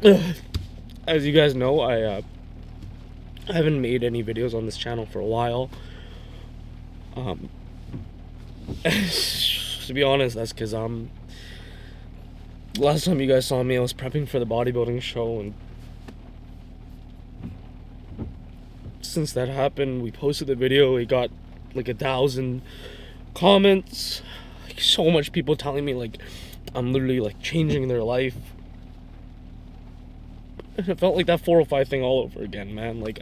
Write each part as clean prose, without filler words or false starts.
As you guys know, I haven't made any videos on this channel for a while. To be honest, that's because last time you guys saw me, I was prepping for the bodybuilding show, and since that happened, we posted the video. It got like 1,000 comments, like so much people telling me like I'm literally like changing their life. It felt like that 405 thing all over again, man. Like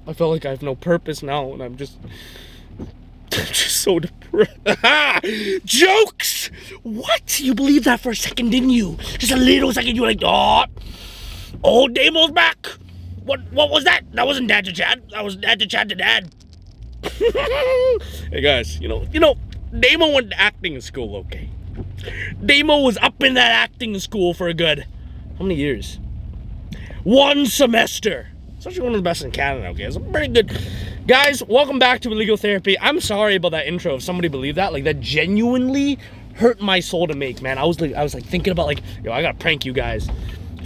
I felt like I have no purpose now, and I'm just so depressed. Jokes! What? You believed that for a second, didn't you? Just a little second, you were like, oh, Damo's back. What was that? That wasn't Dad to Chad. That was Dad to Chad to Dad. Hey guys, you know, Damo went to acting school, okay? Damo was up in that acting school for a good, how many years? 1 semester. It's actually one of the best in Canada, okay? It's pretty good. Guys, welcome back to Illegal Therapy. I'm sorry about that intro, if somebody believed that. Like, that genuinely hurt my soul to make, man. I was like thinking about like, yo, I gotta prank you guys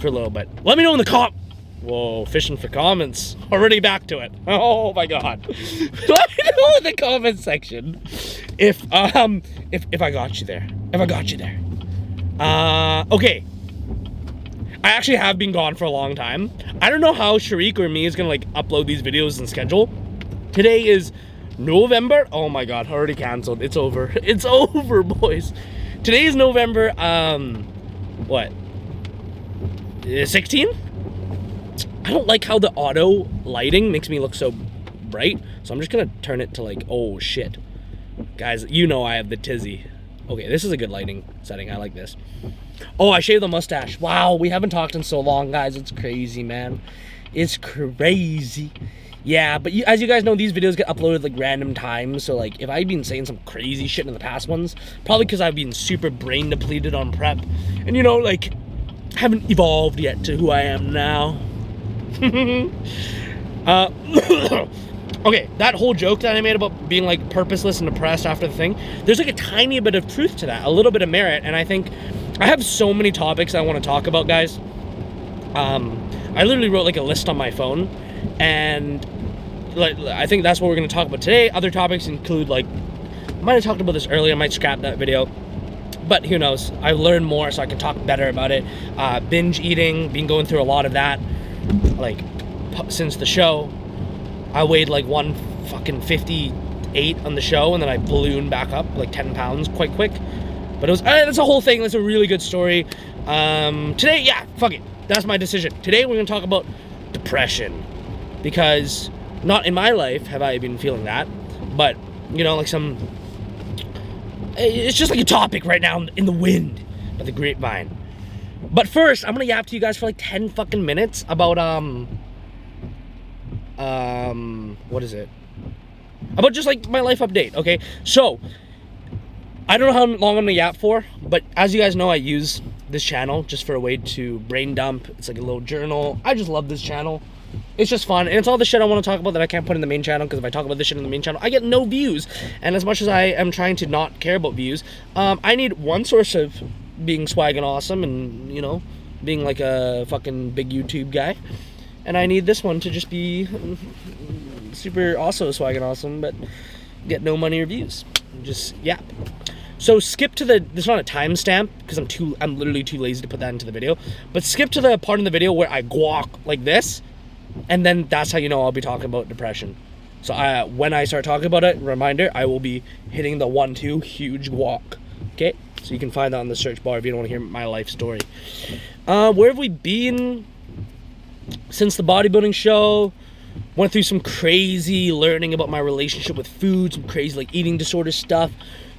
for a little bit. Let me know in the Whoa, fishing for comments. Already back to it. Oh my god. Let me know in the comment section if I got you there. If I got you there. Okay. I actually have been gone for a long time. I don't know how Sharik or me is gonna like upload these videos and schedule. Today is November. Oh my god, already canceled. It's over. It's over, boys. Today is November, what? 16th? I don't like how the auto lighting makes me look so bright, so I'm just gonna turn it to like, oh shit. Guys, you know I have the tizzy. Okay, this is a good lighting setting. I like this. Oh, I shaved the mustache. Wow, we haven't talked in so long, guys. It's crazy, man. It's crazy. Yeah, but as you guys know, these videos get uploaded like random times, so like if I've been saying some crazy shit in the past ones, probably because I've been super brain depleted on prep, and you know, like, haven't evolved yet to who I am now. Okay, that whole joke that I made about being like purposeless and depressed after the thing, there's like a tiny bit of truth to that, a little bit of merit, and I think I have so many topics I want to talk about, guys. I literally wrote like a list on my phone, and like I think that's what we're going to talk about today. Other topics include, like, I might have talked about this earlier, I might scrap that video, but who knows. I've learned more so I can talk better about it. Binge eating, been going through a lot of that, like, since the show. I weighed like 158 on the show, and then I ballooned back up like 10 pounds quite quick. But it was, that's a whole thing. That's a really good story. Today, yeah, fuck it. That's my decision. Today we're gonna talk about depression, because not in my life have I been feeling that, but you know, like it's just like a topic right now in the wind of the grapevine. But first, I'm gonna yap to you guys for like 10 fucking minutes about what is it? About just like my life update, okay? So, I don't know how long I'm gonna yap for, but as you guys know, I use this channel just for a way to brain dump. It's like a little journal. I just love this channel. It's just fun, and it's all the shit I want to talk about that I can't put in the main channel, because if I talk about this shit in the main channel, I get no views. And as much as I am trying to not care about views, I need one source of being swag and awesome, and, you know, being like a fucking big YouTube guy. And I need this one to just be super also swag and awesome, but get no money or views. Just yap. So skip to there's not a timestamp, because I'm literally too lazy to put that into the video. But skip to the part in the video where I guac like this, and then that's how you know I'll be talking about depression. So when I start talking about it, reminder, I will be hitting the 1-2 huge guac. Okay? So you can find that on the search bar if you don't want to hear my life story. Where have we been since the bodybuilding show? Went through some crazy learning about my relationship with food, some crazy like eating disorder stuff,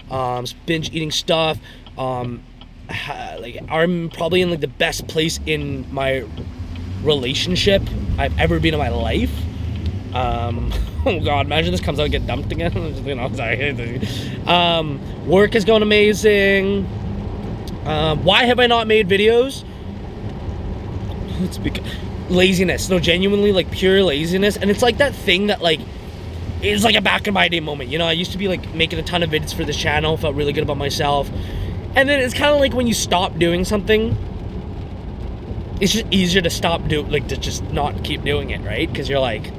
some binge eating stuff. Like, I'm probably in like the best place in my relationship I've ever been in my life. Oh god, imagine this comes out and get dumped again. You know, sorry. Work is going amazing. Why have I not made videos? It's because laziness. No, genuinely, like, pure laziness. And it's like that thing that, like, is like a back in my day moment. You know, I used to be like making a ton of vids for this channel, felt really good about myself, and then it's kind of like when you stop doing something, it's just easier to to just not keep doing it, right? Because you're like,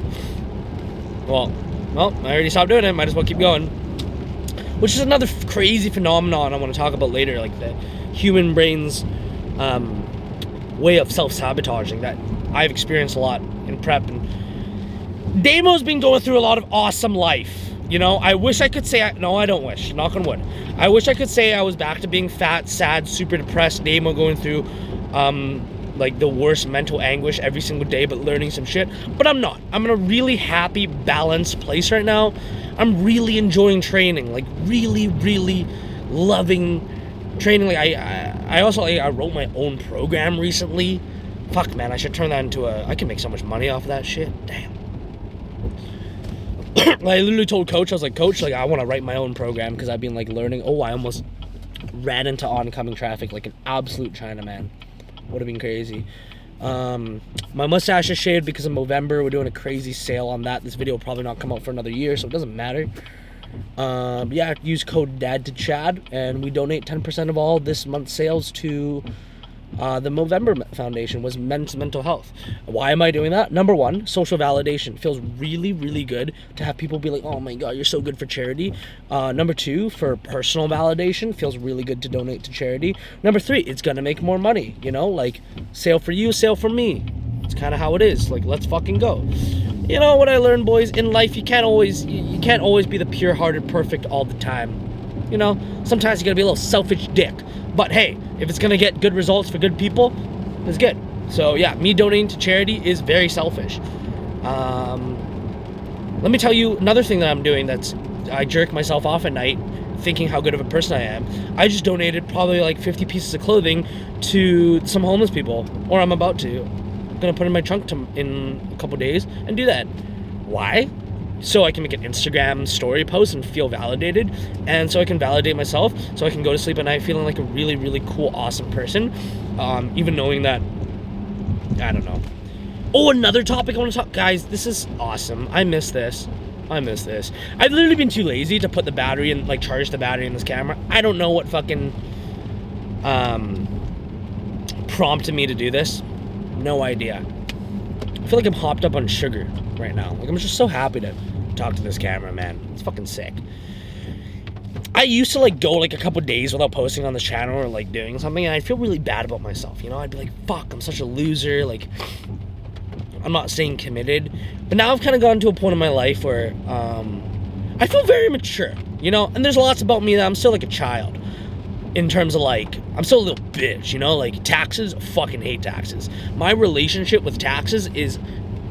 well, I already stopped doing it, might as well keep going. Which is another crazy phenomenon I want to talk about later, like the human brain's way of self-sabotaging that I've experienced a lot in prep. And Damo's been going through a lot of awesome life. You know, I wish I could say, no, I don't wish, knock on wood. I wish I could say I was back to being fat, sad, super depressed, Damo going through like the worst mental anguish every single day, but learning some shit. But I'm not. I'm in a really happy, balanced place right now. I'm really enjoying training, like really, really loving training. Like I also I wrote my own program recently. Fuck, man, I should turn that into I can make so much money off of that shit. Damn. I literally told Coach, I was like, Coach, like I want to write my own program because I've been like learning. Oh, I almost ran into oncoming traffic like an absolute Chinaman. Would have been crazy. My mustache is shaved because of Movember. We're doing a crazy sale on that. This video will probably not come out for another year, so it doesn't matter. Yeah, use code DAD2CHAD, and we donate 10% of all this month's sales to the Movember Foundation, was men's mental health. Why am I doing that? Number one, social validation. Feels really, really good to have people be like, oh my God, you're so good for charity. Number two, for personal validation, feels really good to donate to charity. Number three, it's gonna make more money, you know, like sale for you, sale for me. It's kind of how it is. Like, let's fucking go. You know what I learned, boys? In life, you can't always be the pure-hearted perfect all the time. You know, sometimes you gotta be a little selfish dick. But hey, if it's gonna get good results for good people, it's good. So yeah, me donating to charity is very selfish. Let me tell you another thing that I'm doing I jerk myself off at night thinking how good of a person I am. I just donated probably like 50 pieces of clothing to some homeless people, or I'm about to. I'm gonna put it in my trunk in a couple days and do that. Why? So I can make an Instagram story post and feel validated, and so I can validate myself, so I can go to sleep at night feeling like a really, really cool, awesome person, even knowing that, I don't know. Oh, another topic I want to talk, guys, this is awesome. I miss this. I've literally been too lazy to put the battery in, like charge the battery in this camera. I don't know what fucking prompted me to do this. No idea. I feel like I'm hopped up on sugar right now. Like, I'm just so happy to talk to this camera, man. It's fucking sick. I used to like go like a couple days without posting on this channel or like doing something, and I'd feel really bad about myself, you know? I'd be like, fuck, I'm such a loser, like I'm not staying committed. But now I've kind of gotten to a point in my life where I feel very mature, you know? And there's lots about me that I'm still like a child. In terms of like, I'm still a little bitch, you know? Like taxes, fucking hate taxes. My relationship with taxes is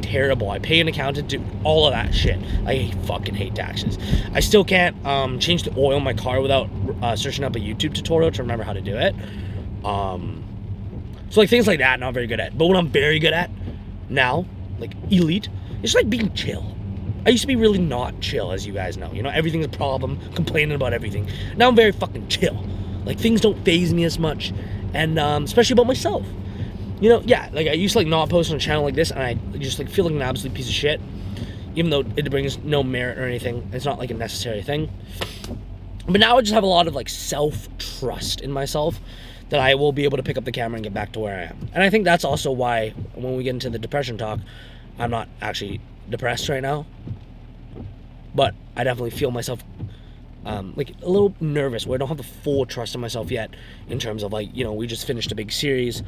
terrible. I pay an accountant to all of that shit. I fucking hate taxes. I still can't change the oil in my car without searching up a YouTube tutorial to remember how to do it. So like things like that, I'm not very good at. But what I'm very good at now, like elite, it's like being chill. I used to be really not chill, as you guys know. You know, everything's a problem, complaining about everything. Now I'm very fucking chill. Like, things don't faze me as much, and especially about myself. You know, yeah, like, I used to, like, not post on a channel like this, and I just, like, feel like an absolute piece of shit, even though it brings no merit or anything. It's not, like, a necessary thing. But now I just have a lot of, like, self-trust in myself that I will be able to pick up the camera and get back to where I am. And I think that's also why, when we get into the depression talk, I'm not actually depressed right now, but I definitely feel myself like a little nervous, where I don't have the full trust in myself yet, in terms of like, you know, we just finished a big series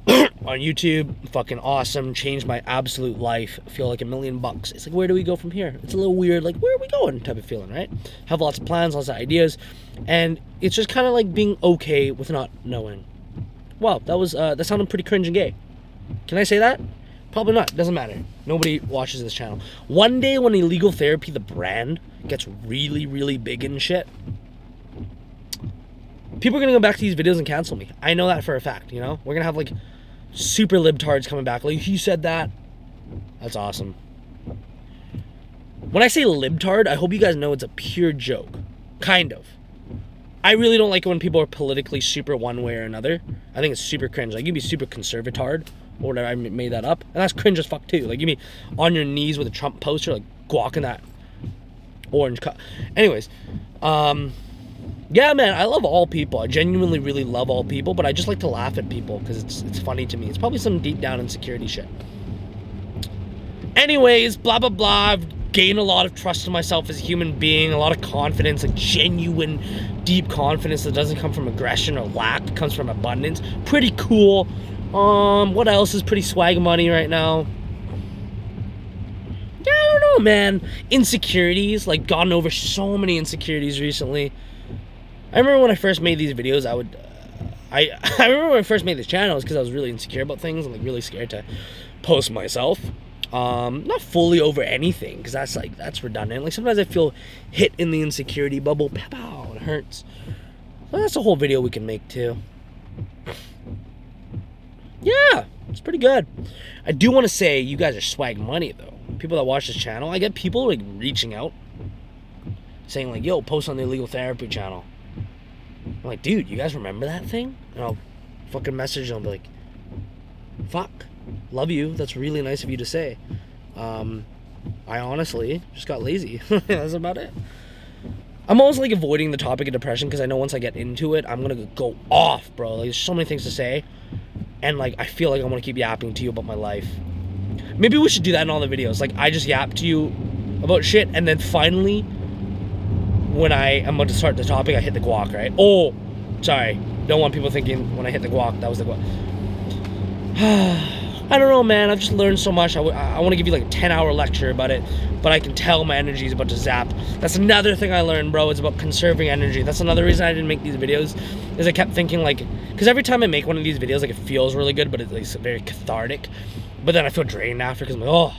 on YouTube, fucking awesome, changed my absolute life, feel like $1 million. It's like, where do we go from here? It's a little weird, like, where are we going type of feeling, right? Have lots of plans, lots of ideas, and it's just kind of like being okay with not knowing. Wow, that sounded pretty cringe and gay. Can I say that? Probably not. Doesn't matter. Nobody watches this channel. One day when Illegal Therapy, the brand, gets really, really big and shit, people are going to go back to these videos and cancel me. I know that for a fact, you know? We're going to have, like, super libtards coming back. Like, he said that. That's awesome. When I say libtard, I hope you guys know it's a pure joke. Kind of. I really don't like it when people are politically super one way or another. I think it's super cringe. Like, you can be super conservatard, or whatever, I made that up, and that's cringe as fuck too. Like, you be on your knees with a Trump poster, like guacking that orange cut. Anyways, Yeah, man, I love all people. I genuinely really love all people, but I just like to laugh at people because it's funny to me. It's probably some deep down insecurity shit. Anyways, blah, blah, blah. I've gained a lot of trust in myself as a human being, a lot of confidence, like genuine, deep confidence that doesn't come from aggression or lack. It comes from abundance. Pretty cool. What else is pretty swag money right now? Yeah, I don't know, man. Insecurities, like gotten over so many insecurities recently. I remember when I first made these videos, I remember when I first made this channel, because I was really insecure about things and like really scared to post myself. Not fully over anything, because that's redundant. Like sometimes I feel hit in the insecurity bubble, pow, it hurts. So that's a whole video we can make too. Yeah, it's pretty good. I do want to say you guys are swag money though. People that watch this channel, I get people like reaching out, saying like, "Yo, post on the illegal therapy channel." I'm like, dude, you guys remember that thing? And I'll fucking message and I'll be like, fuck, love you. That's really nice of you to say. I honestly just got lazy. That's about it. I'm always like avoiding the topic of depression because I know once I get into it, I'm gonna go off, bro. Like, there's so many things to say, and like I feel like I want to keep yapping to you about my life. Maybe we should do that in all the videos. Like I just yap to you about shit, and then finally, when I am about to start the topic, I hit the guac, right? Oh, sorry. Don't want people thinking when I hit the guac, that was the guac. I don't know, man. I've just learned so much. I want to give you like a 10-hour lecture about it, but I can tell my energy is about to zap. That's another thing I learned, bro. It's about conserving energy. That's another reason I didn't make these videos, is I kept thinking like, because every time I make one of these videos, like it feels really good, but it's like very cathartic. But then I feel drained after because I'm like, oh.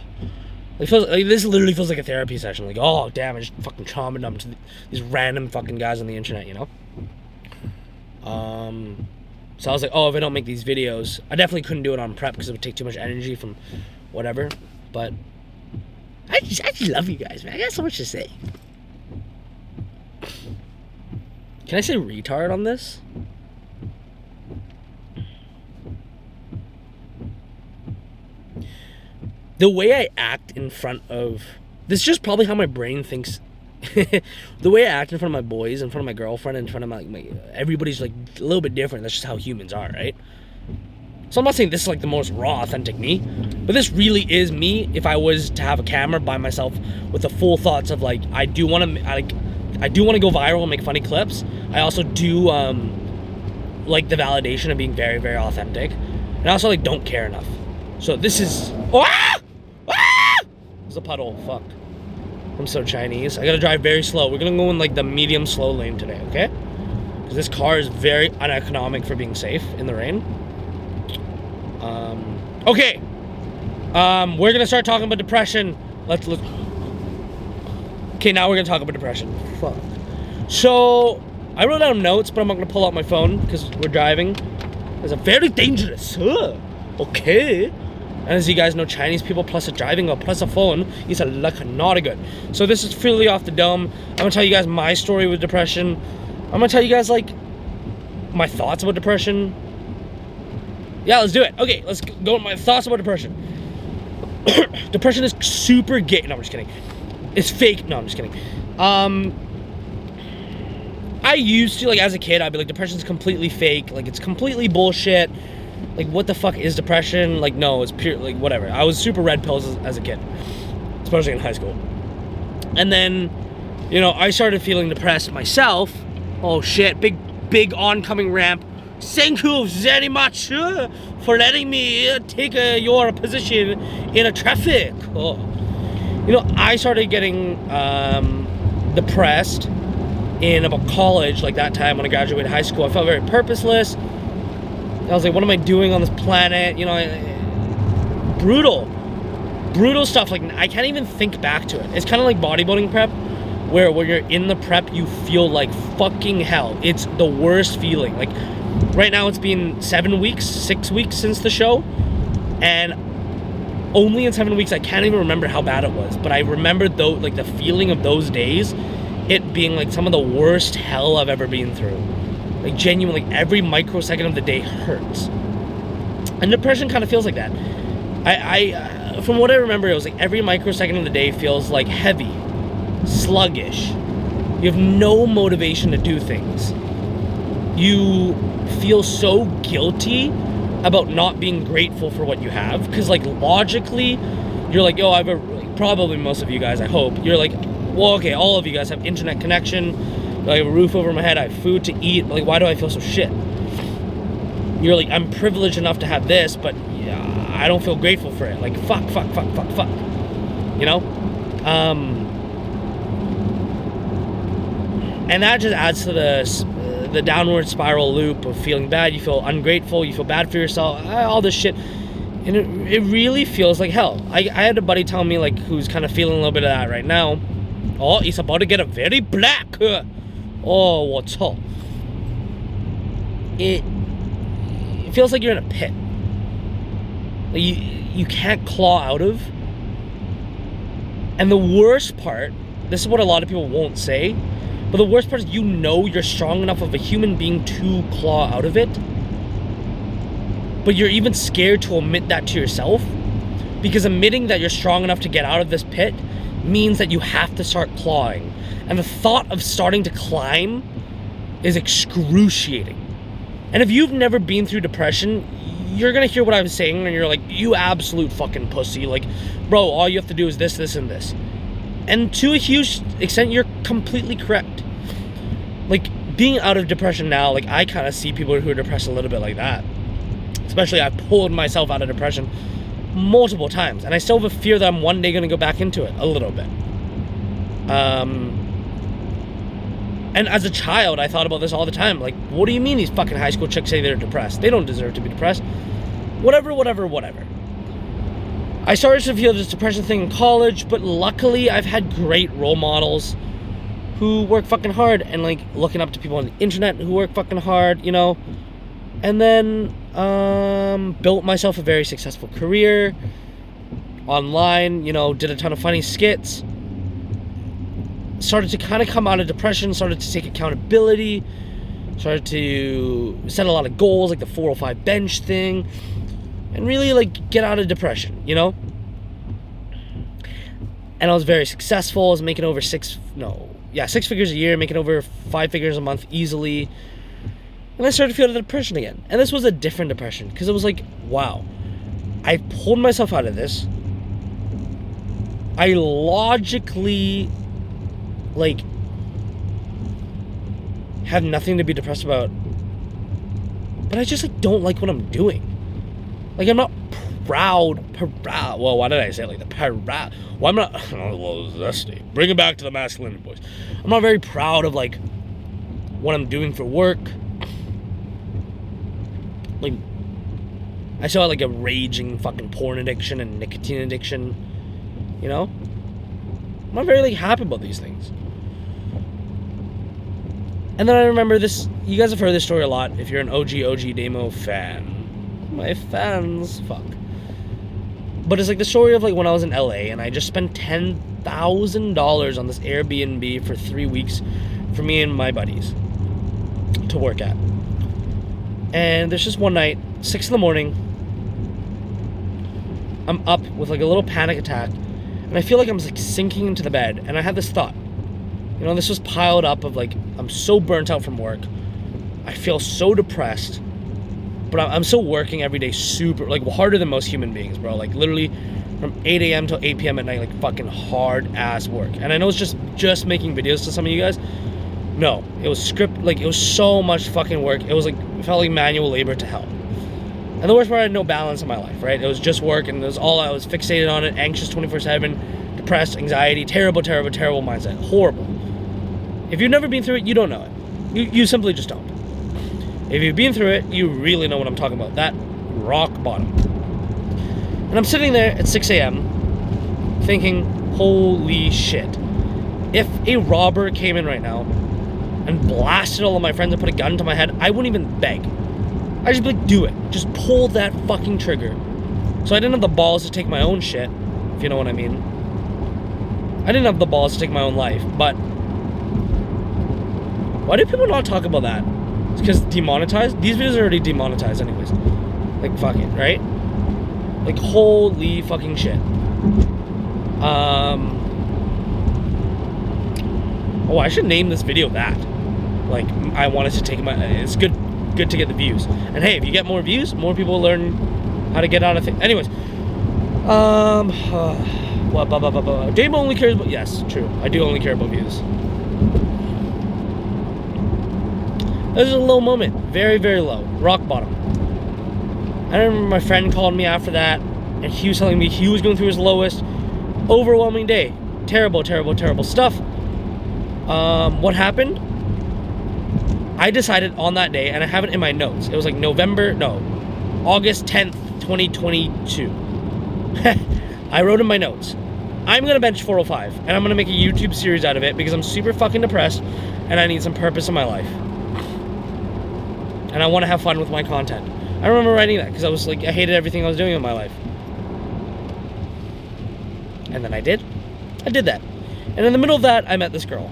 It feels like this literally feels like a therapy session. Like, oh damn, I just fucking trauma dumped to these random fucking guys on the internet, you know? So I was like, oh, if I don't make these videos, I definitely couldn't do it on prep because it would take too much energy from whatever. But I just love you guys, man. I got so much to say. Can I say retard on this? The way I act in front of... This is just probably how my brain thinks. The way I act in front of my boys, in front of my girlfriend, in front of my everybody's like a little bit different. That's just how humans are, right? So I'm not saying this is like the most raw, authentic me, but this really is me if I was to have a camera by myself with the full thoughts of like, I do want to go viral and make funny clips. I also do like the validation of being very, very authentic. And I also like don't care enough. So this is... Oh, ah! Ah! There's a puddle. Fuck. I'm so Chinese. I gotta drive very slow. We're gonna go in like the medium slow lane today, okay? Because this car is very uneconomic for being safe in the rain. Okay. We're gonna start talking about depression. Let's Okay, now we're gonna talk about depression. Fuck. So I wrote down notes, but I'm not gonna pull out my phone because we're driving. It's a very dangerous. Okay. And as you guys know, Chinese people plus a driving or plus a phone is a luck not a good. So this is fully off the dome. I'm gonna tell you guys my story with depression. I'm gonna tell you guys like my thoughts about depression. Yeah, let's do it. Okay, let's go with my thoughts about depression. Depression is super gay. No, I'm just kidding. It's fake. No, I'm just kidding. I used to, like, as a kid, I'd be like, depression's completely fake. Like, it's completely bullshit. Like, what the fuck is depression? Like, no, it's pure, like, whatever. I was super red pills as a kid, especially in high school. And then, you know, I started feeling depressed myself. Oh, shit. Big oncoming ramp. Thank you very much for letting me take your position in a traffic. Oh. You know, I started getting depressed in about college, like that time when I graduated high school. I felt very purposeless. I was like, what am I doing on this planet? You know, brutal stuff. Like, I can't even think back to it. It's kind of like bodybuilding prep, where when you're in the prep, you feel like fucking hell. It's the worst feeling. Like, right now it's been 6 weeks since the show, and only in 7 weeks I can't even remember how bad it was. But I remember though, like the feeling of those days, it being like some of the worst hell I've ever been through. Like genuinely, every microsecond of the day hurts. And depression kind of feels like that. I from what I remember, it was like every microsecond of the day feels like heavy, sluggish, You have no motivation to do things. You feel so guilty about not being grateful for what you have, because like logically you're like, yo, probably most of you guys, I hope, you're like, well, okay, all of you guys have internet connection, I have a roof over my head, I have food to eat, like, why do I feel so shit? You're like, I'm privileged enough to have this, but yeah, I don't feel grateful for it. Like, fuck, you know? And that just adds to the downward spiral loop of feeling bad. You feel ungrateful, you feel bad for yourself, all this shit. And it really feels like hell. I had a buddy tell me, like, who's kind of feeling a little bit of that right now. Oh, he's about to get a very black. Oh, what's up? It feels like you're in a pit. Like you can't claw out of. And the worst part, this is what a lot of people won't say, but the worst part is you know you're strong enough of a human being to claw out of it, but you're even scared to admit that to yourself, because admitting that you're strong enough to get out of this pit means that you have to start clawing. And the thought of starting to climb is excruciating. And if you've never been through depression, you're gonna hear what I'm saying and you're like, you absolute fucking pussy. Like, bro, all you have to do is this, and this. And to a huge extent, you're completely correct. Like, being out of depression now, like, I kind of see people who are depressed a little bit like that. Especially, I pulled myself out of depression multiple times. And I still have a fear that I'm one day gonna go back into it a little bit. And as a child, I thought about this all the time. Like, what do you mean these fucking high school chicks say they're depressed? They don't deserve to be depressed. Whatever. I started to feel this depression thing in college, but luckily I've had great role models who work fucking hard, and like looking up to people on the internet who work fucking hard, you know. And then built myself a very successful career online, you know, did a ton of funny skits. Started to kind of come out of depression, started to take accountability, started to set a lot of goals, like the 405 bench thing, and really like get out of depression, you know? And I was very successful. I was making over 6 figures a year, making over 5 figures a month easily. And I started to feel the depression again. And this was a different depression, because it was like, wow, I pulled myself out of this. I logically, like, have nothing to be depressed about, but I just like don't like what I'm doing. Like, I'm not proud. Well, why did I say it like that? Proud. Well, I'm not. Well, zesty. Bring it back to the masculinity, boys. I'm not very proud of like what I'm doing for work. Like, I still have like a raging fucking porn addiction and nicotine addiction. You know, I'm not very like happy about these things. And then I remember this, you guys have heard this story a lot if you're an OG Damo fan. My fans, fuck. But it's like the story of like when I was in LA and I just spent $10,000 on this Airbnb for 3 weeks for me and my buddies to work at. And there's just one night, 6 a.m, I'm up with like a little panic attack, and I feel like I'm like sinking into the bed, and I had this thought. You know, this was piled up of like, I'm so burnt out from work. I feel so depressed. But I'm still working every day super, like, harder than most human beings, bro. Like, literally from 8 a.m. till 8 p.m. at night, like, fucking hard-ass work. And I know it's just making videos to some of you guys. No, it was it was so much fucking work. It was like, it felt like manual labor to hell. And the worst part, I had no balance in my life, right? It was just work, and it was all, I was fixated on it, anxious 24/7, depressed, anxiety, terrible mindset, horrible. If you've never been through it, you don't know it. You simply just don't. If you've been through it, you really know what I'm talking about. That rock bottom. And I'm sitting there at 6 a.m. thinking, holy shit. If a robber came in right now and blasted all of my friends and put a gun to my head, I wouldn't even beg. I'd just be like, do it. Just pull that fucking trigger. So I didn't have the balls to take my own shit, if you know what I mean. I didn't have the balls to take my own life, but why do people not talk about that? It's because demonetized? These videos are already demonetized anyways. Like, fuck it, right? Like, holy fucking shit. Oh, I should name this video that. Like, I wanted to take it's good to get the views. And hey, if you get more views, more people will learn how to get out of things. Anyways, Dame only cares about, yes, true. I do only care about views. This is a low moment, very, very low, rock bottom. I remember my friend called me after that, and he was telling me he was going through his lowest, overwhelming day. Terrible, terrible, terrible stuff. What happened? I decided on that day, and I have it in my notes. It was like August 10th, 2022. I wrote in my notes, I'm going to bench 405, and I'm going to make a YouTube series out of it because I'm super fucking depressed, and I need some purpose in my life. And I want to have fun with my content. I remember writing that because I was like, I hated everything I was doing in my life. And then I did that. And in the middle of that, I met this girl.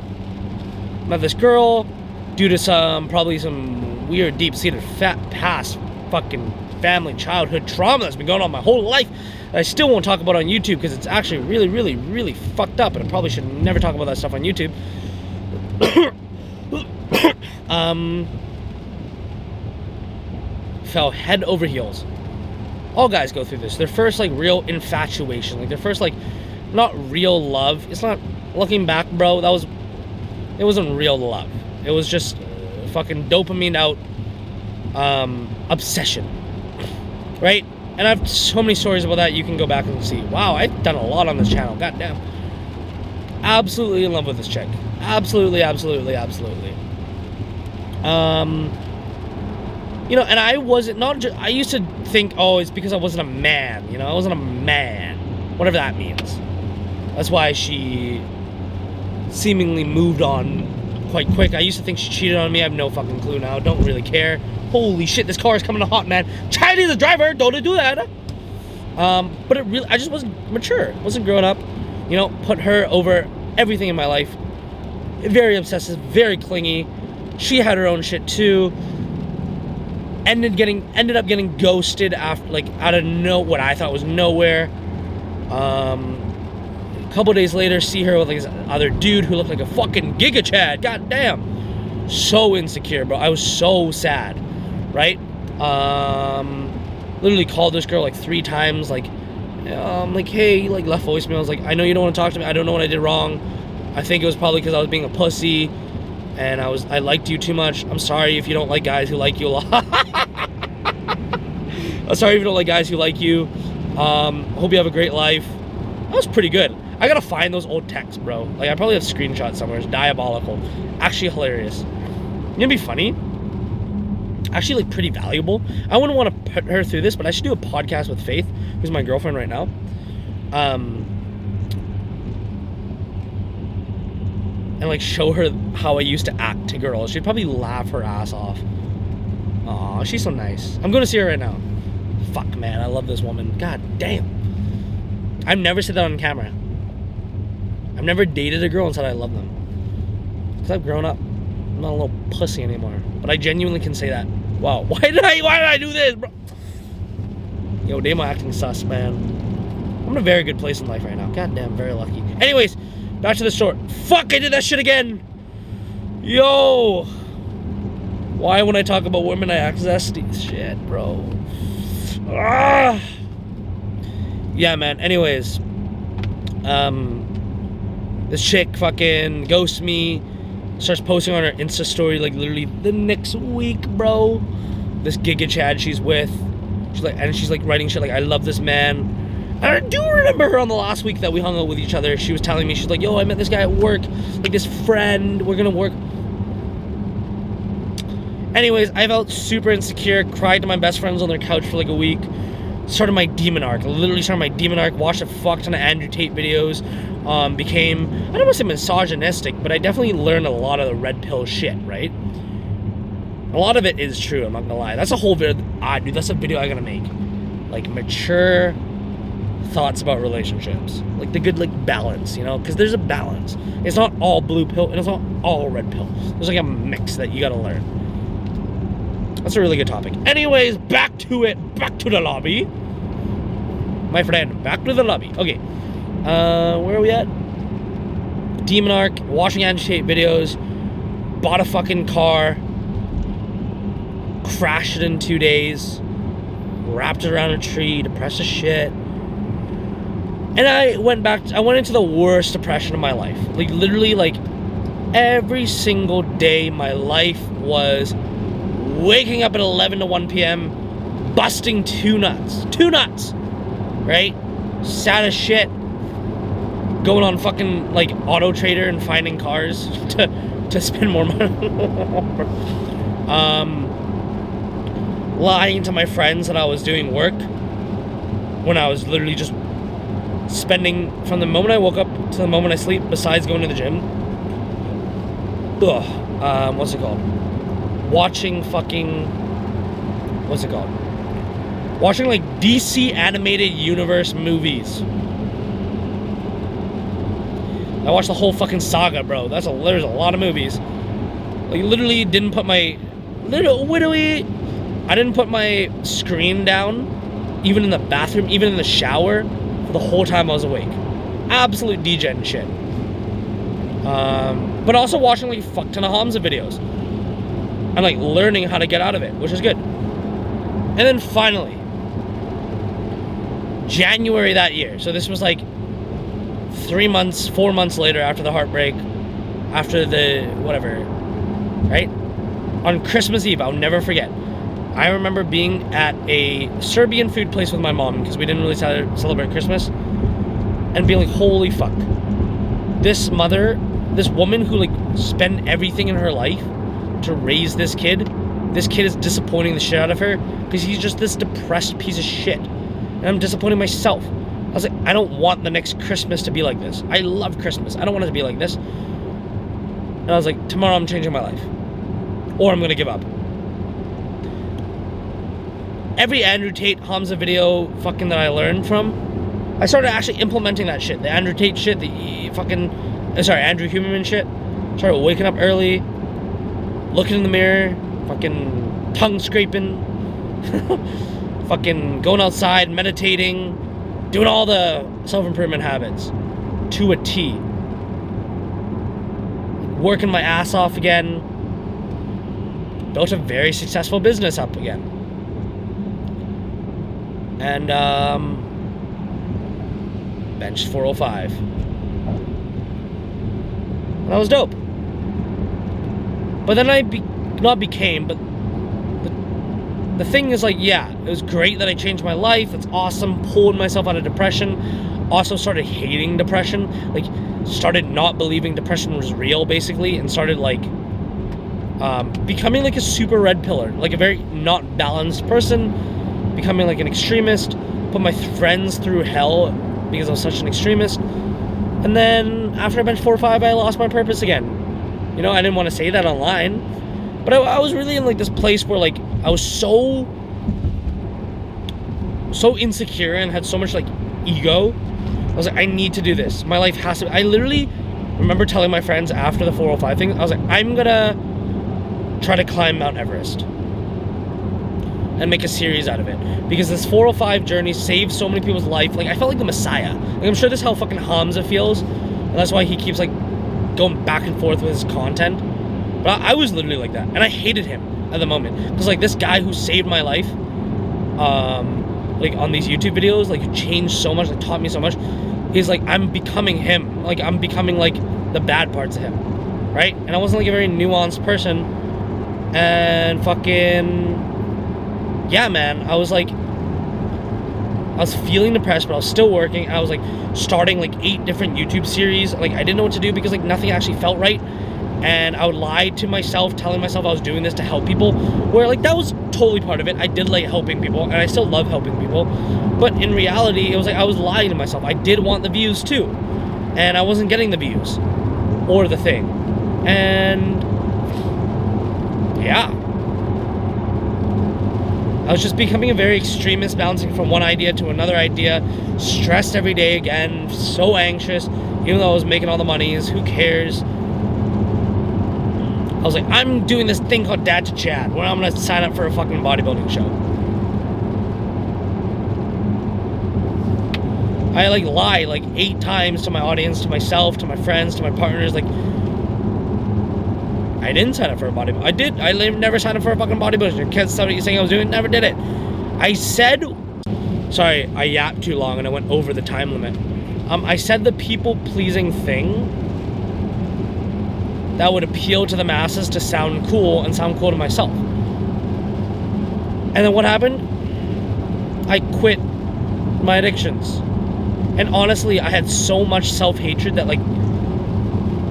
Due to probably some weird, deep-seated past fucking family, childhood trauma that's been going on my whole life that I still won't talk about on YouTube because it's actually really, really, really fucked up, and I probably should never talk about that stuff on YouTube. Fell head over heels. All guys go through this. Their first, like, real infatuation. Like, their first, like, not real love. It's not, looking back, bro, it wasn't real love. It was just fucking dopamine out obsession, right? And I have so many stories about that. You can go back and see. Wow, I've done a lot on this channel. Goddamn. Absolutely in love with this chick. Absolutely, absolutely, absolutely. You know, and I wasn't, I used to think, oh, it's because I wasn't a man. You know, I wasn't a man. Whatever that means. That's why she seemingly moved on quite quick. I used to think she cheated on me. I have no fucking clue now. Don't really care. Holy shit, this car is coming to hot, man. Chinese the driver, don't do that. But I just wasn't mature. Wasn't growing up. You know, put her over everything in my life. Very obsessive, very clingy. She had her own shit too. Ended up getting ghosted after, like, out of what I thought was nowhere. A couple days later, see her with like this other dude who looked like a fucking Giga Chad. God damn. So insecure, bro. I was so sad, right? Literally called this girl like 3 times, like, hey, like, left voicemails, like, I know you don't want to talk to me. I don't know what I did wrong. I think it was probably because I was being a pussy, and I liked you too much. I'm sorry if you don't like guys who like you a lot. I'm sorry if you don't like guys who like you. Hope you have a great life. That was pretty good. I gotta find those old texts, bro. Like, I probably have screenshots somewhere. It's diabolical. Actually hilarious. You know, be funny. Actually, like, pretty valuable. I wouldn't want to put her through this, but I should do a podcast with Faith, who's my girlfriend right now. And, like, show her how I used to act to girls. She'd probably laugh her ass off. Aw, she's so nice. I'm going to see her right now. Fuck, man. I love this woman. God damn. I've never said that on camera. I've never dated a girl and said I love them. Because I've grown up. I'm not a little pussy anymore. But I genuinely can say that. Wow. Why did I do this, bro? Yo, Damo acting sus, man. I'm in a very good place in life right now. God damn, very lucky. Anyways, back to the store. Fuck, I did that shit again. Yo. Why when I talk about women I act zesty? Shit, bro. Ah. Yeah, man. Anyways. This chick fucking ghosts me. Starts posting on her Insta story like literally the next week, bro. This Giga Chad she's with. She's like writing shit like, I love this man. And I do remember her on the last week that we hung out with each other. She was telling me, she's like, yo, I met this guy at work. Like, this friend. We're gonna work. Anyways, I felt super insecure. Cried to my best friends on their couch for like a week. Started my demon arc. Literally started my demon arc. Watched a fuck ton of Andrew Tate videos. Became, I don't want to say misogynistic, but I definitely learned a lot of the red pill shit, right? A lot of it is true, I'm not gonna lie. That's a whole video, dude, that's a video I gotta make. Like, mature thoughts about relationships. Like, the good, like, balance, you know? Because there's a balance. It's not all blue pill, and it's not all red pill. There's, like, a mix that you gotta learn. That's a really good topic. Anyways, back to it. Back to the lobby. My friend, back to the lobby. Okay. Where are we at? Demon Arc, watching Andrew Tate videos, bought a fucking car, crashed it in 2 days, wrapped it around a tree, depressed as shit. And I went into the worst depression of my life. Like, literally, like, every single day my life was waking up at 11 to 1 p.m., busting two nuts, right? Sad as shit. Going on fucking, like, Auto Trader and finding cars to spend more money. Lying to my friends that I was doing work when I was literally just spending from the moment I woke up to the moment I sleep, besides going to the gym. What's it called? Watching like DC animated universe movies. I watched the whole fucking saga, bro. There's a lot of movies. Like, literally didn't put my I didn't put my screen down, even in the bathroom, even in the shower, for the whole time I was awake. Absolute degen shit. But also watching like a fuck ton of Hamza videos. And like learning how to get out of it, which is good. And then finally, January that year. So this was like 4 months later after the heartbreak, after the whatever, right? On Christmas Eve, I'll never forget. I remember being at a Serbian food place with my mom because we didn't really celebrate Christmas, and being like, holy fuck. This woman who like spent everything in her life to raise this kid is disappointing the shit out of her because he's just this depressed piece of shit. And I'm disappointing myself. I was like, I don't want the next Christmas to be like this. I love Christmas. I don't want it to be like this. And I was like, tomorrow I'm changing my life. Or I'm gonna give up. Every Andrew Tate Hamza video fucking that I learned from, I started actually implementing that shit. The Andrew Tate shit, the Andrew Huberman shit. Started waking up early, looking in the mirror, fucking tongue scraping, fucking going outside, meditating, doing all the self-improvement habits to a T. Working my ass off again. Built a very successful business up again. And benched 405. That was dope. But then the thing is, like, yeah, it was great that I changed my life. It's awesome. Pulled myself out of depression. Also started hating depression. Like, started not believing depression was real, basically, and started, like, becoming, like, a super red pillar. Like, a very not balanced person. Becoming, like, an extremist. Put my friends through hell because I was such an extremist. And then, after I benched 4-5, I lost my purpose again. You know, I didn't want to say that online. But I was really in, like, this place where, like, I was so insecure and had so much, like, ego. I was like, I need to do this. My life has to... I literally remember telling my friends after the 405 thing, I was like, I'm gonna try to climb Mount Everest and make a series out of it. Because this 405 journey saved so many people's life. Like, I felt like the Messiah. Like, I'm sure this is how fucking Hamza feels. And that's why he keeps, like, going back and forth with his content. But I was literally like that. And I hated him at the moment. Because, like, this guy who saved my life, like, on these YouTube videos, like, who changed so much, like, taught me so much, he's like, I'm becoming him. Like, I'm becoming, like, the bad parts of him. Right? And I wasn't, like, a very nuanced person. And fucking... yeah, man, I was feeling depressed, but I was still working. I was like starting like 8 different YouTube series. Like, I didn't know what to do because like nothing actually felt right. And I would lie to myself, telling myself I was doing this to help people, where like that was totally part of it. I did like helping people, and I still love helping people. But in reality, it was like I was lying to myself. I did want the views too, and I wasn't getting the views or the thing. And yeah, I was just becoming a very extremist, bouncing from one idea to another idea, stressed every day again, so anxious, even though I was making all the monies, who cares? I was like, I'm doing this thing called Dad to Chad, where I'm gonna sign up for a fucking bodybuilding show. I like lie like 8 times to my audience, to myself, to my friends, to my partners. Like, I didn't sign up for a bodybuilder. I never signed up for a fucking bodybuilder. Can't stop what you're saying I was doing. Never did it. I said, sorry, I yapped too long and I went over the time limit. I said the people-pleasing thing that would appeal to the masses to sound cool and sound cool to myself. And then what happened? I quit my addictions. And honestly, I had so much self-hatred that like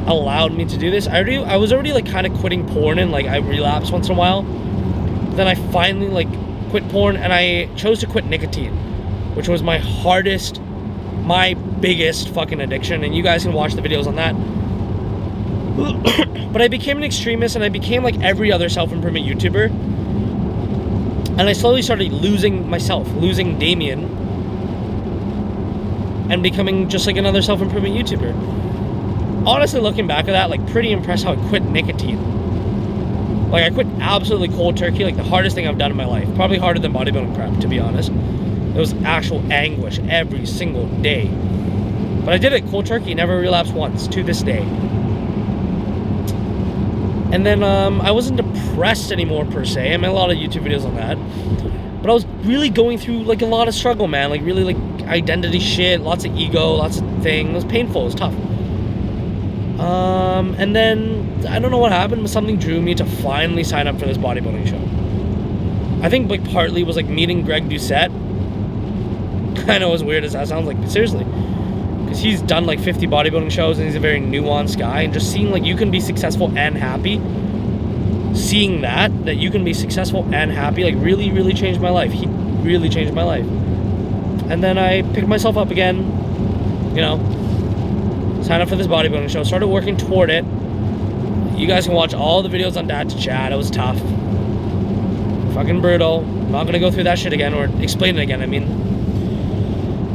allowed me to do this. I was already like kind of quitting porn, and like I relapse once in a while. Then I finally like quit porn, and I chose to quit nicotine, which was my hardest, my biggest fucking addiction, and you guys can watch the videos on that. But I became an extremist, and I became like every other self-improvement YouTuber, and I slowly started losing myself, losing Damien, and becoming just like another self-improvement YouTuber. Honestly, looking back at that, like pretty impressed how I quit nicotine. Like I quit absolutely cold turkey, like the hardest thing I've done in my life. Probably harder than bodybuilding prep, to be honest. It was actual anguish every single day. But I did it cold turkey, never relapsed once, to this day. And then I wasn't depressed anymore per se. I made a lot of YouTube videos on that. But I was really going through like a lot of struggle, man. Like really like identity shit, lots of ego, lots of things. It was painful, it was tough. And then I don't know what happened, but something drew me to finally sign up for this bodybuilding show. I think like partly was like meeting Greg Doucette. I know, as weird as that sounds, like seriously, because he's done like 50 bodybuilding shows and he's a very nuanced guy, and just seeing like you can be successful and happy, seeing that you can be successful and happy, like really changed my life. He really changed my life. And then I picked myself up again, you know, signed up for this bodybuilding show, started working toward it. You guys can watch all the videos on Dad to Chat. It was tough, fucking brutal. I'm not gonna go through that shit again, or explain it again, I mean.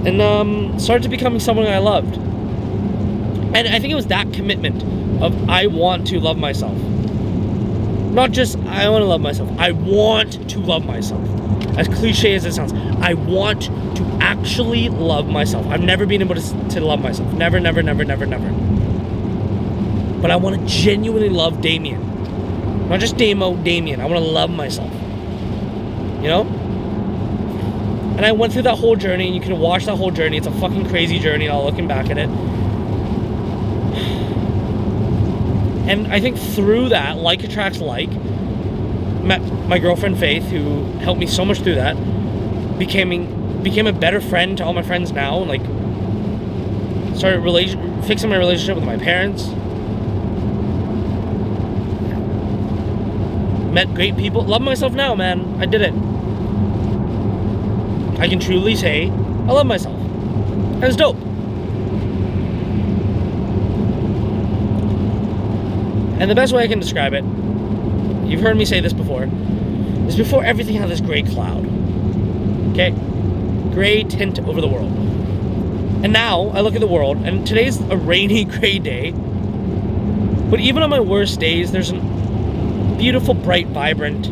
And started to becoming someone I loved. And I think it was that commitment of I want to love myself. Not just I want to love myself. I want to love myself. As cliche as it sounds, I want to actually love myself. I've never been able to love myself. Never. But I want to genuinely love Damien. Not just Damien. I want to love myself. You know? And I went through that whole journey, and you can watch that whole journey. It's a fucking crazy journey, all looking back at it. And I think through that, like attracts like, met my girlfriend Faith, who helped me so much through that, became a better friend to all my friends now, and like started fixing my relationship with my parents. Met great people. Love myself now, man. I did it. I can truly say I love myself. And it's dope. And the best way I can describe it, you've heard me say this before, is before everything had this gray cloud. Okay? Gray tint over the world. And now I look at the world, and today's a rainy, gray day. But even on my worst days, there's a beautiful, bright, vibrant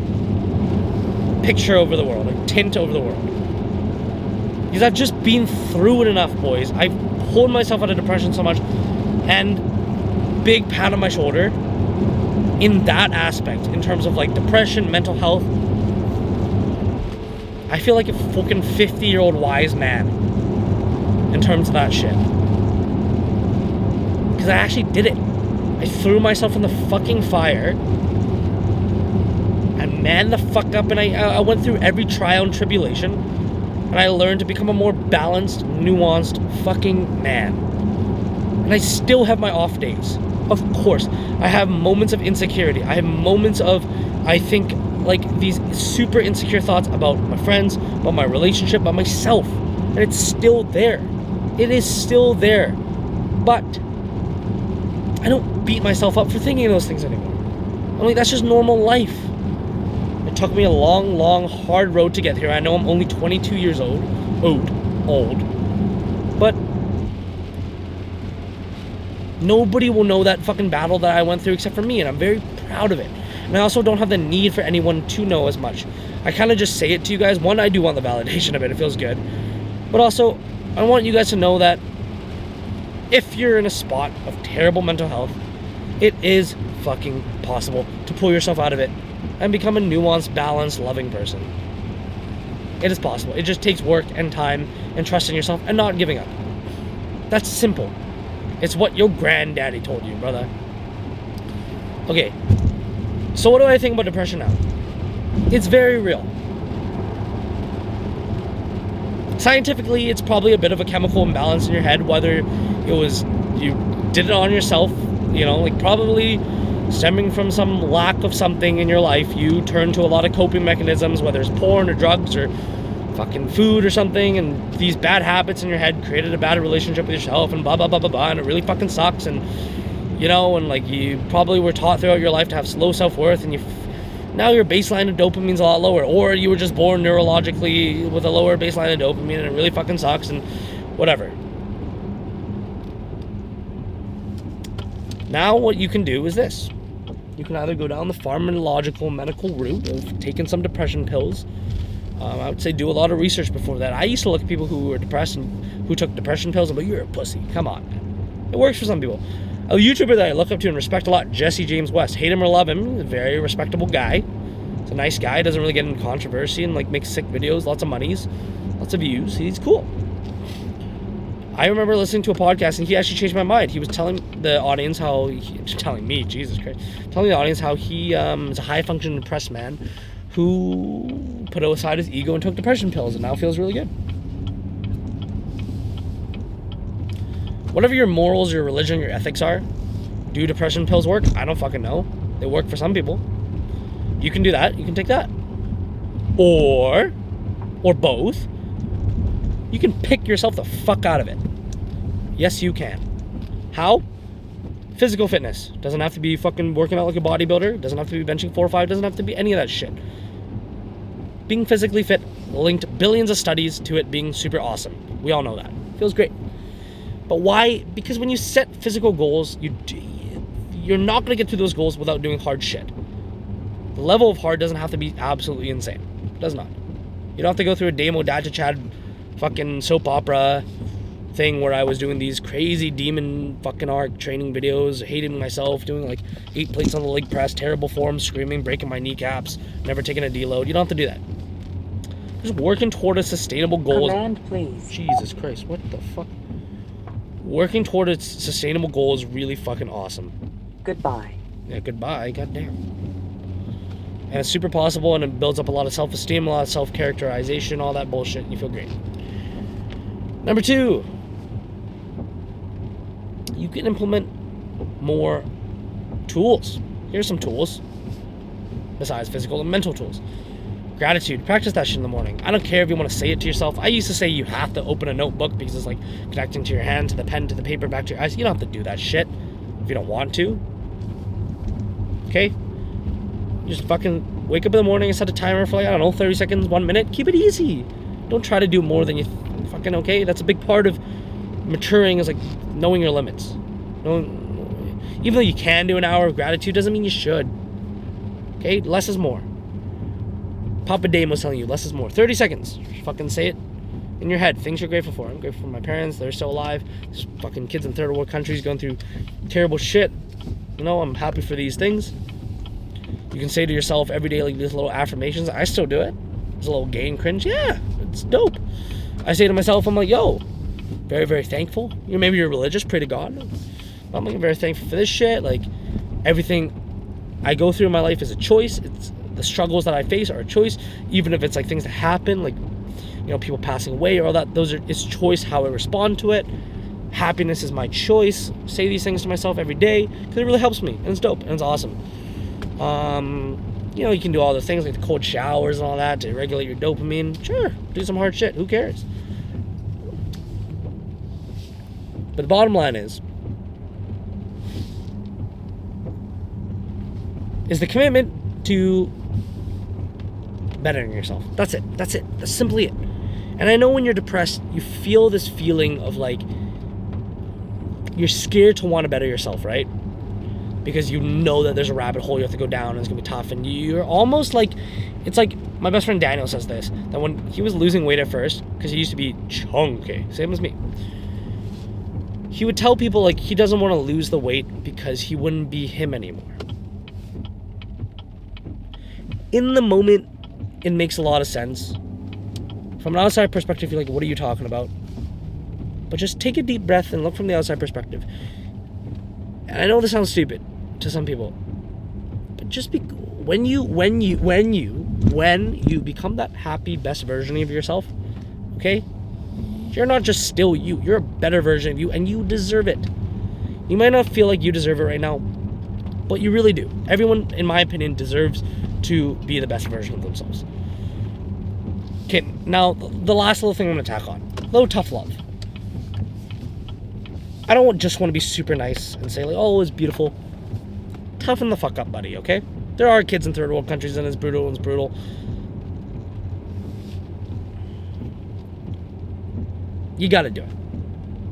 picture over the world, a tint over the world. Because I've just been through it enough, boys. I've pulled myself out of depression so much, and big pat on my shoulder in that aspect, in terms of like depression, mental health. I feel like a fucking 50-year-old wise man in terms of that shit. Because I actually did it. I threw myself in the fucking fire. I manned the fuck up, and I went through every trial and tribulation. And I learned to become a more balanced, nuanced fucking man. And I still have my off days. Of course. I have moments of insecurity. I have moments of, I think, like these super insecure thoughts about my friends, about my relationship, about myself. And it's still there. It is still there. But I don't beat myself up for thinking of those things anymore. I'm like, that's just normal life. It took me a long, hard road to get here. I know I'm only 22 years old. But nobody will know that fucking battle that I went through except for me, and I'm very proud of it. And I also don't have the need for anyone to know as much. I kind of just say it to you guys. One, I do want the validation of it. It feels good. But also, I want you guys to know that if you're in a spot of terrible mental health, it is fucking possible to pull yourself out of it and become a nuanced, balanced, loving person. It is possible. It just takes work and time and trust in yourself and not giving up. That's simple. It's what your granddaddy told you, brother. Okay, so what do I think about depression now? It's very real. Scientifically, it's probably a bit of a chemical imbalance in your head, whether it was you did it on yourself, like probably stemming from some lack of something in your life. You turned to a lot of coping mechanisms, whether it's porn or drugs or fucking food or something, and these bad habits in your head created a bad relationship with yourself and blah, blah, blah, blah, blah, and it really fucking sucks. And, and like you probably were taught throughout your life to have low self-worth, and now your baseline of dopamine's a lot lower, or you were just born neurologically with a lower baseline of dopamine and it really fucking sucks and whatever. Now what you can do is this. You can either go down the pharmacological medical route of taking some depression pills. I would say do a lot of research before that. I used to look at people who were depressed and who took depression pills and be like, you're a pussy. Come on, man. It works for some people. A YouTuber that I look up to and respect a lot, Jesse James West. Hate him or love him, he's a very respectable guy. He's a nice guy, doesn't really get into controversy and like makes sick videos, lots of monies, lots of views. He's cool. I remember listening to a podcast and he actually changed my mind. He was telling the audience how he is a high-functioning depressed man who put aside his ego and took depression pills and now feels really good. Whatever your morals, your religion, your ethics are, do depression pills work? I don't fucking know. They work for some people. You can do that. You can take that. Or both. You can pick yourself the fuck out of it. Yes, you can. How? Physical fitness. Doesn't have to be fucking working out like a bodybuilder. Doesn't have to be benching 4 or 5. Doesn't have to be any of that shit. Being physically fit linked billions of studies to it being super awesome. We all know that. Feels great. But why? Because when you set physical goals, you're not going to get to those goals without doing hard shit. The level of hard doesn't have to be absolutely insane. It does not. You don't have to go through a Damo Dad to Chad fucking soap opera thing where I was doing these crazy demon fucking arc training videos, hating myself, doing like 8 plates on the leg press, terrible form, screaming, breaking my kneecaps, never taking a deload. You don't have to do that. Just working toward a sustainable goal. Command, please. Jesus Christ, what the fuck? Working toward a sustainable goal is really fucking awesome. Goodbye. Yeah, goodbye, goddamn. And it's super possible, and it builds up a lot of self-esteem, a lot of self-characterization, all that bullshit, and you feel great. Number 2, you can implement more tools. Here's some tools, besides physical and mental tools. Gratitude. Practice that shit in the morning. I don't care if you want to say it to yourself. I used to say you have to open a notebook because it's like connecting to your hand, to the pen, to the paper, back to your eyes. You don't have to do that shit if you don't want to. Okay? Just fucking wake up in the morning and set a timer for like, 30 seconds, 1 minute. Keep it easy. Don't try to do more than you fucking okay. That's a big part of maturing, is like knowing your limits. Even though you can do an hour of gratitude doesn't mean you should. Okay? Less is more. Papa Dame was telling you, less is more. 30 seconds. Fucking say it in your head. Things you're grateful for. I'm grateful for my parents. They're still alive. There's fucking kids in third world countries going through terrible shit. I'm happy for these things. You can say to yourself every day like these little affirmations. I still do it. It's a little gay and cringe. Yeah, it's dope. I say to myself, I'm like, yo, very, very thankful. Maybe you're religious, pray to God. I'm like, very thankful for this shit. Like, everything I go through in my life is a choice. It's the struggles that I face are a choice, even if it's like things that happen, like people passing away or all that. It's choice how I respond to it. Happiness is my choice. Say these things to myself every day because it really helps me, and it's dope and it's awesome. You can do all the things like the cold showers and all that to regulate your dopamine. Sure, do some hard shit. Who cares? But the bottom line is the commitment to bettering yourself. That's it. That's simply it. And I know when you're depressed, you feel this feeling of like you're scared to want to better yourself, right? because you know that there's a rabbit hole you have to go down and it's gonna be tough, and you're almost like, it's like my best friend Daniel says this, that when he was losing weight at first, because he used to be chunky, same as me, he would tell people like he doesn't want to lose the weight because he wouldn't be him anymore. In the moment, it makes a lot of sense. From an outside perspective, you're like, what are you talking about? But just take a deep breath and look from the outside perspective. And I know this sounds stupid to some people, but just when you become that happy, best version of yourself, okay? You're not just still you. You're a better version of you, and you deserve it. You might not feel like you deserve it right now, but you really do. Everyone, in my opinion, deserves to be the best version of themselves. Okay, now the last little thing I'm going to tack on. Little tough love. I don't just want to be super nice and say like, oh, it's beautiful. Toughen the fuck up, buddy, okay? There are kids in third world countries and it's brutal and it's brutal. You gotta do it.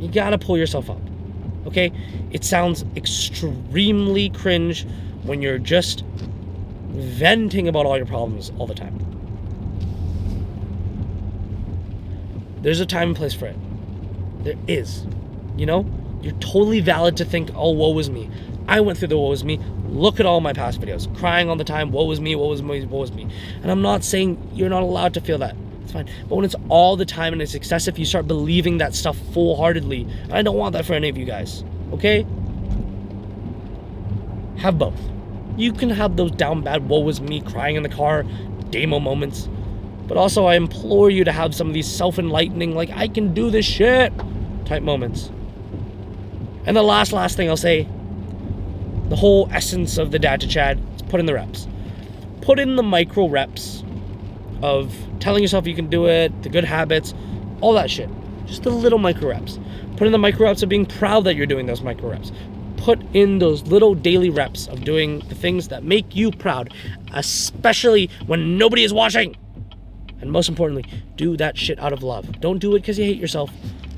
You gotta pull yourself up, okay? It sounds extremely cringe when you're just venting about all your problems all the time. There's a time and place for it. There is. You know? You're totally valid to think, oh, woe is me. I went through the woe is me. Look at all my past videos. Crying all the time, woe is me, woe is me, woe is me. And I'm not saying you're not allowed to feel that. It's fine. But when it's all the time and it's excessive, you start believing that stuff full-heartedly. And I don't want that for any of you guys. Okay? Have both. You can have those down bad, woe is me, crying in the car, demo moments. But also, I implore you to have some of these self-enlightening, like, I can do this shit type moments. And the last thing I'll say, the whole essence of the Dad to Chad is put in the reps. Put in the micro reps of telling yourself you can do it, the good habits, all that shit. Just the little micro reps. Put in the micro reps of being proud that you're doing those micro reps. Put in those little daily reps of doing the things that make you proud, especially when nobody is watching. And most importantly, do that shit out of love. Don't do it because you hate yourself.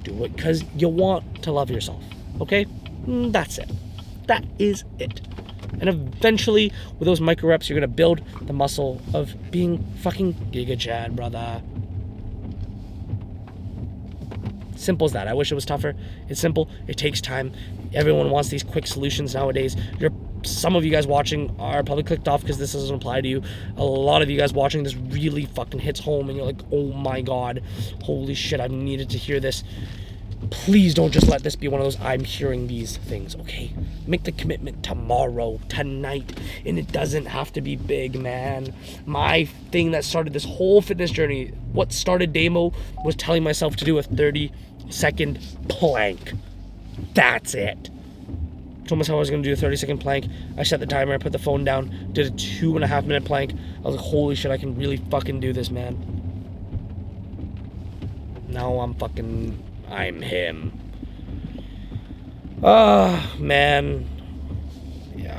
Do it because you want to love yourself. Okay? That's it. That is it. And eventually, with those micro reps, you're going to build the muscle of being fucking Giga Chad, brother. Simple as that. I wish it was tougher. It's simple. It takes time. Everyone wants these quick solutions nowadays. Some of you guys watching are probably clicked off because this doesn't apply to you. A lot of you guys watching this really fucking hits home and you're like, oh my god, holy shit, I've needed to hear this. Please don't just let this be one of those I'm hearing these things, okay? Make the commitment tomorrow, tonight, and it doesn't have to be big, man. My thing that started this whole fitness journey, what started Damo, was telling myself to do a 30-second plank. That's it. Told myself I was going to do a 30-second plank. I set the timer, I put the phone down, did a 2.5-minute plank. I was like, holy shit, I can really fucking do this, man. Now I'm him. Man.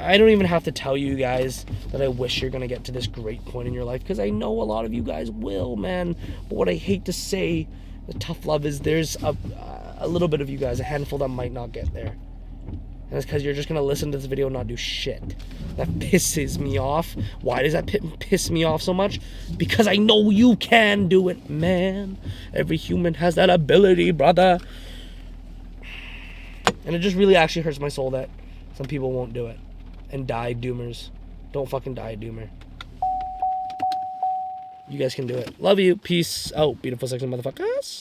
I don't even have to tell you guys that I wish you're going to get to this great point in your life, because I know a lot of you guys will, man. But what I hate to say, the tough love is there's a little bit of you guys, a handful that might not get there. And it's because you're just going to listen to this video and not do shit. That pisses me off. Why does that piss me off so much? Because I know you can do it, man. Every human has that ability, brother. And it just really actually hurts my soul that some people won't do it. And die doomers. Don't fucking die, doomer. You guys can do it. Love you. Peace out, beautiful, sexy motherfuckers.